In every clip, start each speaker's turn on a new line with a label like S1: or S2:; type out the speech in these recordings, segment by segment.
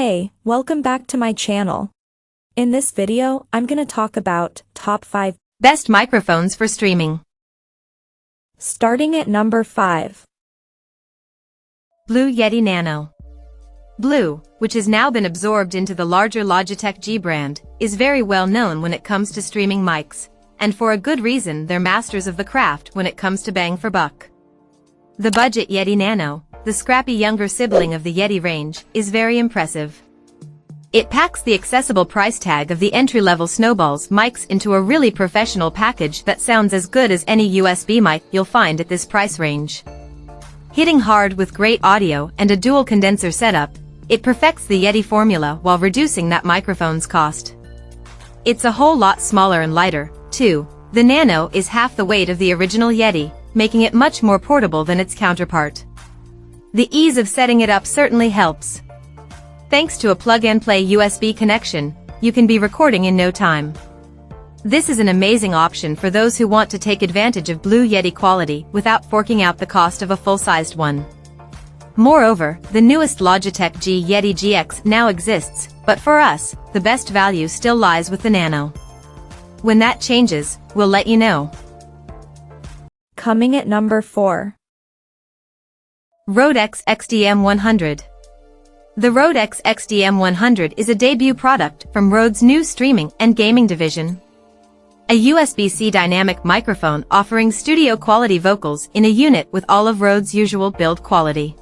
S1: Hey, welcome back to my channel. In this video, I'm gonna talk about top 5
S2: best microphones for streaming.
S1: Starting at number 5.
S2: Blue Yeti Nano. Blue, which has now been absorbed into the larger Logitech G brand, is very well known when it comes to streaming mics, and for a good reason. They're masters of the craft when it comes to bang for buck. The budget Yeti Nano, the scrappy younger sibling of the Yeti range, is very impressive. It packs the accessible price tag of the entry-level Snowballs mics into a really professional package that sounds as good as any USB mic you'll find at this price range. Hitting hard with great audio and a dual condenser setup, it perfects the Yeti formula while reducing that microphone's cost. It's a whole lot smaller and lighter, too. The Nano is half the weight of the original Yeti, making it much more portable than its counterpart. The ease of setting it up certainly helps. Thanks to a plug-and-play USB connection, you can be recording in no time. This is an amazing option for those who want to take advantage of Blue Yeti quality without forking out the cost of a full-sized one. Moreover, the newest Logitech G Yeti GX now exists, but for us, the best value still lies with the Nano. When that changes, we'll let you know.
S1: Coming at number 4.
S2: Rode X XDM100. The Rode X XDM100 is a debut product from Rode's new streaming and gaming division. A USB-C dynamic microphone offering studio-quality vocals in a unit with all of Rode's usual build quality.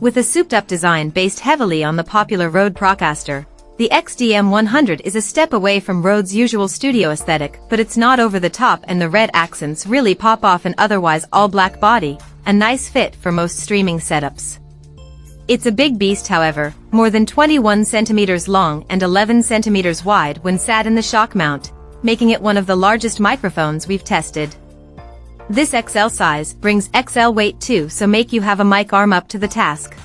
S2: With a souped-up design based heavily on the popular Rode Procaster, the XDM100 is a step away from Rode's usual studio aesthetic, but it's not over the top, and the red accents really pop off an otherwise all-black body, a nice fit for most streaming setups. It's a big beast, however, more than 21 centimeters long and 11 centimeters wide when sat in the shock mount, making it one of the largest microphones we've tested. This XL size brings XL weight too, so make you have a mic arm up to the task.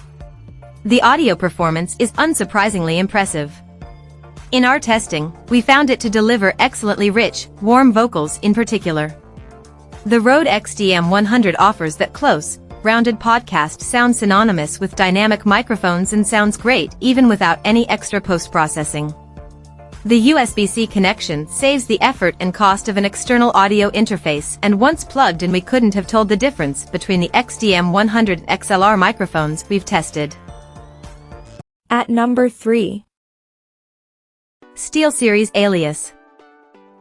S2: The audio performance is unsurprisingly impressive. In our testing, we found it to deliver excellently rich, warm vocals in particular. The Rode XDM100 offers that close, rounded podcast sound synonymous with dynamic microphones and sounds great even without any extra post-processing. The USB-C connection saves the effort and cost of an external audio interface, and once plugged in we couldn't have told the difference between the XDM100 and XLR microphones we've tested.
S1: At number 3.
S2: SteelSeries Alias.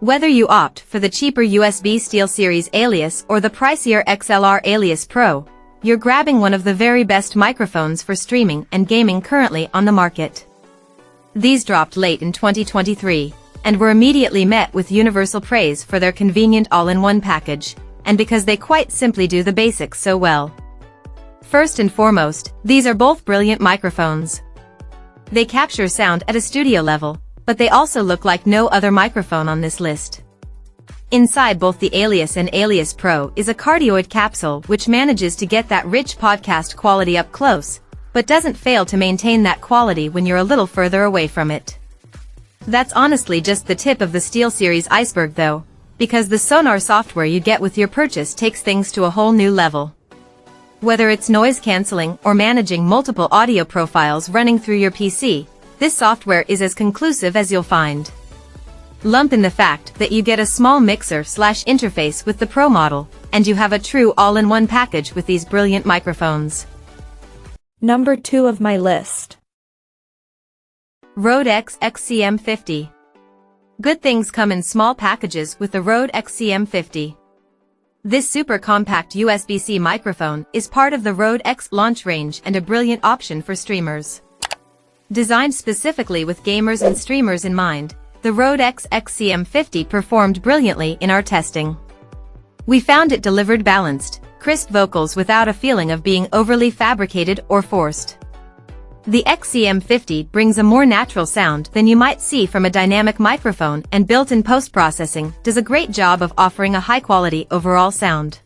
S2: Whether you opt for the cheaper USB SteelSeries Alias or the pricier XLR Alias Pro, you're grabbing one of the very best microphones for streaming and gaming currently on the market. These dropped late in 2023, and were immediately met with universal praise for their convenient all-in-one package, and because they quite simply do the basics so well. First and foremost, these are both brilliant microphones. They capture sound at a studio level, but they also look like no other microphone on this list. Inside both the Alias and Alias Pro is a cardioid capsule which manages to get that rich podcast quality up close, but doesn't fail to maintain that quality when you're a little further away from it. That's honestly just the tip of the SteelSeries iceberg though, because the sonar software you get with your purchase takes things to a whole new level. Whether it's noise cancelling or managing multiple audio profiles running through your PC, this software is as conclusive as you'll find. Lump in the fact that you get a small mixer/interface with the Pro model, and you have a true all-in-one package with these brilliant microphones.
S1: Number 2 of my list.
S2: Rode X XCM50. Good things come in small packages with the Rode XCM50. This super compact USB-C microphone is part of the Rode X launch range and a brilliant option for streamers. Designed specifically with gamers and streamers in mind, the Rode X XCM50 performed brilliantly in our testing. We found it delivered balanced, crisp vocals without a feeling of being overly fabricated or forced. The XCM50 brings a more natural sound than you might see from a dynamic microphone, and built-in post-processing does a great job of offering a high-quality overall sound.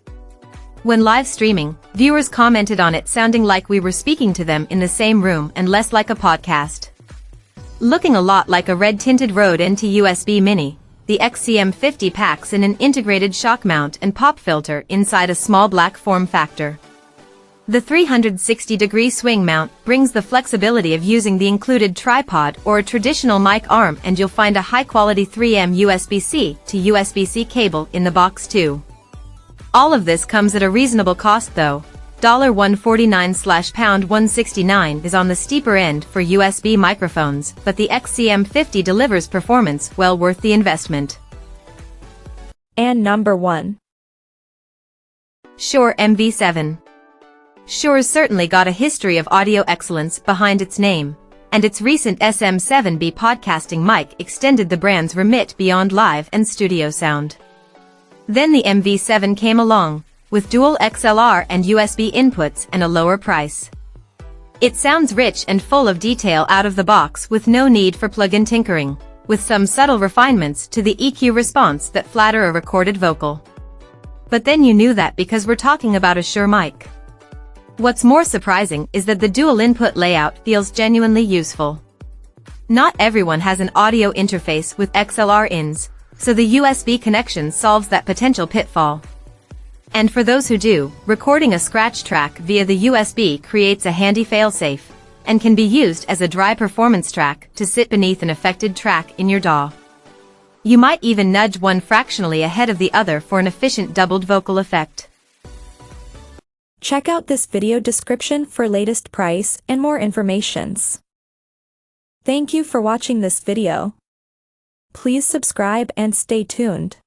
S2: When live streaming, viewers commented on it sounding like we were speaking to them in the same room and less like a podcast. Looking a lot like a red-tinted Rode NT USB Mini, the XCM50 packs in an integrated shock mount and pop filter inside a small black form factor. The 360-degree swing mount brings the flexibility of using the included tripod or a traditional mic arm, and you'll find a high-quality 3M USB-C to USB-C cable in the box too. All of this comes at a reasonable cost though. $149/$169 is on the steeper end for USB microphones, but the XCM50 delivers performance well worth the investment.
S1: And number 1.
S2: Shure MV7. Shure's certainly got a history of audio excellence behind its name, and its recent SM7B podcasting mic extended the brand's remit beyond live and studio sound. Then the MV7 came along, with dual XLR and USB inputs and a lower price. It sounds rich and full of detail out of the box with no need for plug-in tinkering, with some subtle refinements to the EQ response that flatter a recorded vocal. But then you knew that because we're talking about a Shure mic. What's more surprising is that the dual input layout feels genuinely useful. Not everyone has an audio interface with XLR ins, so the USB connection solves that potential pitfall. And for those who do, recording a scratch track via the USB creates a handy failsafe, and can be used as a dry performance track to sit beneath an affected track in your DAW. You might even nudge one fractionally ahead of the other for an efficient doubled vocal effect.
S1: Check out this video description for latest price and more informations. Thank you for watching this video. Please subscribe and stay tuned.